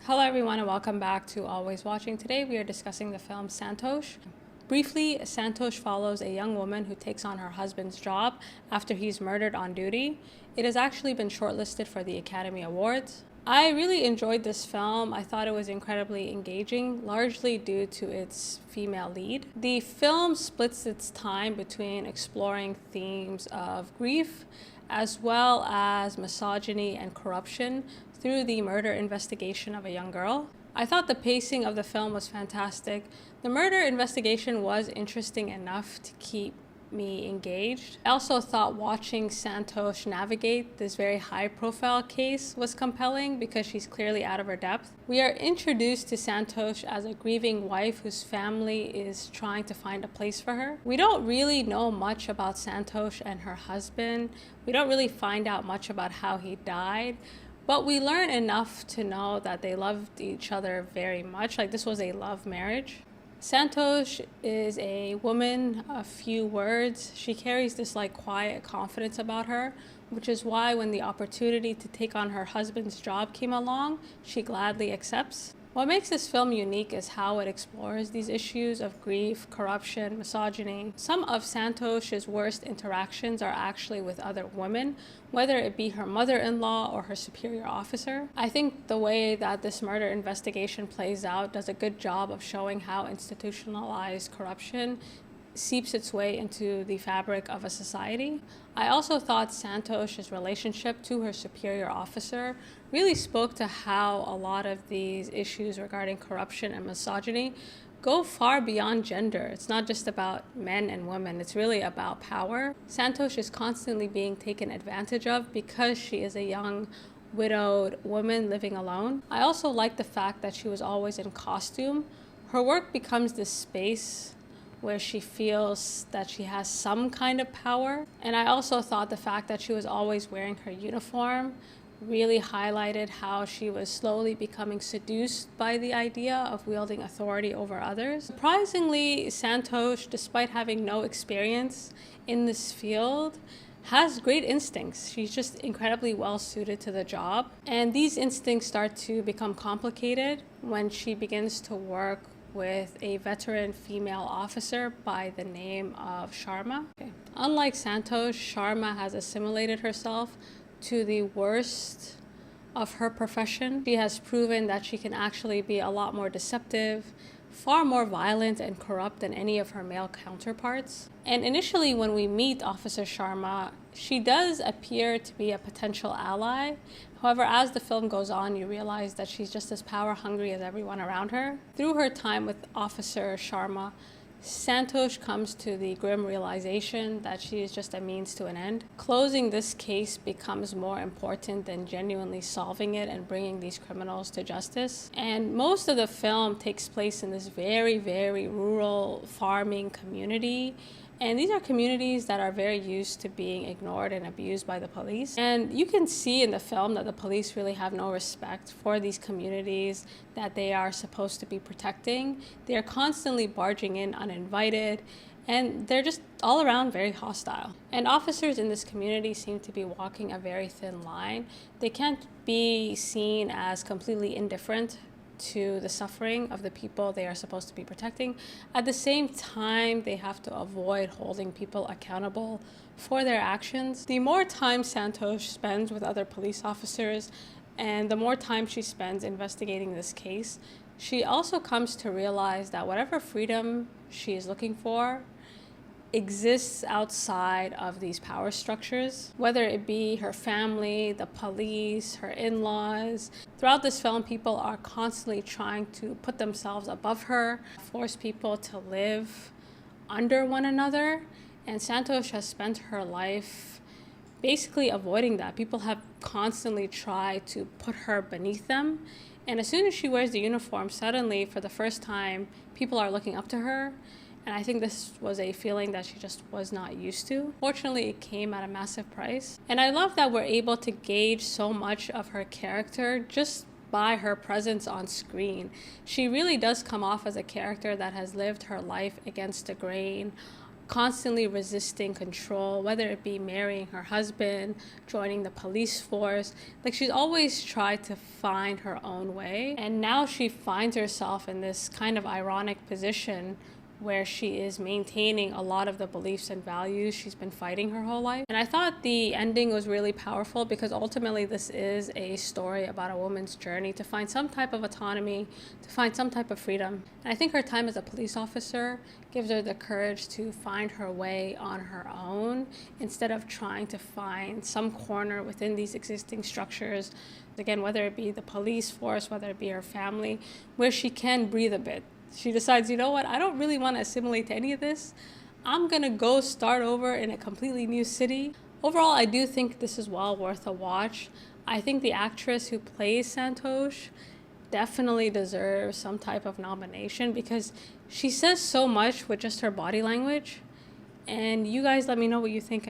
Hello everyone and welcome back to Always Watching. Today we are discussing the film Santosh. Briefly, Santosh follows a young woman who takes on her husband's job after he's murdered on duty. It has actually been shortlisted for the Academy Awards. I really enjoyed this film. I thought it was incredibly engaging, largely due to its female lead. The film splits its time between exploring themes of grief as well as misogyny and corruption through the murder investigation of a young girl. I thought the pacing of the film was fantastic. The murder investigation was interesting enough to keep me engaged. I also thought watching Santosh navigate this very high-profile case was compelling because she's clearly out of her depth. We are introduced to Santosh as a grieving wife whose family is trying to find a place for her. We don't really know much about Santosh and her husband. We don't really find out much about how he died. But we learn enough to know that they loved each other very much. Like, this was a love marriage. Santosh is a woman of few words. She carries this quiet confidence about her, which is why when the opportunity to take on her husband's job came along, she gladly accepts. What makes this film unique is how it explores these issues of grief, corruption, misogyny. Some of Santosh's worst interactions are actually with other women, whether it be her mother-in-law or her superior officer. I think the way that this murder investigation plays out does a good job of showing how institutionalized corruption seeps its way into the fabric of a society. I also thought Santosh's relationship to her superior officer really spoke to how a lot of these issues regarding corruption and misogyny go far beyond gender. It's not just about men and women, it's really about power. Santosh is constantly being taken advantage of because she is a young widowed woman living alone. I also like the fact that she was always in costume. Her work becomes this space where she feels that she has some kind of power. And I also thought the fact that she was always wearing her uniform really highlighted how she was slowly becoming seduced by the idea of wielding authority over others. Surprisingly, Santosh, despite having no experience in this field, has great instincts. She's just incredibly well suited to the job. And these instincts start to become complicated when she begins to work with a veteran female officer by the name of Sharma. Unlike Santosh, Sharma has assimilated herself to the worst of her profession. She has proven that she can actually be a lot more deceptive, far more violent and corrupt than any of her male counterparts. And initially when we meet Officer Sharma, she does appear to be a potential ally. However, as the film goes on, you realize that she's just as power hungry as everyone around her. Through her time with Officer Sharma, Santosh comes to the grim realization that she is just a means to an end. Closing this case becomes more important than genuinely solving it and bringing these criminals to justice. And most of the film takes place in this very, very rural farming community. And these are communities that are very used to being ignored and abused by the police. And you can see in the film that the police really have no respect for these communities that they are supposed to be protecting. They are constantly barging in uninvited, and they're just all around very hostile. And officers in this community seem to be walking a very thin line. They can't be seen as completely indifferent to the suffering of the people they are supposed to be protecting. At the same time, they have to avoid holding people accountable for their actions. The more time Santosh spends with other police officers and the more time she spends investigating this case, she also comes to realize that whatever freedom she is looking for exists outside of these power structures, whether it be her family, the police, her in-laws. Throughout this film, people are constantly trying to put themselves above her, force people to live under one another, and Santosh has spent her life basically avoiding that. People have constantly tried to put her beneath them, and as soon as she wears the uniform, suddenly, for the first time, people are looking up to her. And I think this was a feeling that she just was not used to. Fortunately, it came at a massive price. And I love that we're able to gauge so much of her character just by her presence on screen. She really does come off as a character that has lived her life against the grain constantly resisting control, whether it be marrying her husband, joining the police force. Like, she's always tried to find her own way. And now she finds herself in this kind of ironic position where she is maintaining a lot of the beliefs and values she's been fighting her whole life. And I thought the ending was really powerful because ultimately this is a story about a woman's journey to find some type of autonomy, to find some type of freedom. And I think her time as a police officer gives her the courage to find her way on her own instead of trying to find some corner within these existing structures. Again, whether it be the police force, whether it be her family, where she can breathe a bit. She decides, you know what, I don't really want to assimilate to any of this. I'm going to go start over in a completely new city. Overall, I do think this is well worth a watch. I think the actress who plays Santosh definitely deserves some type of nomination because she says so much with just her body language. And you guys let me know what you think.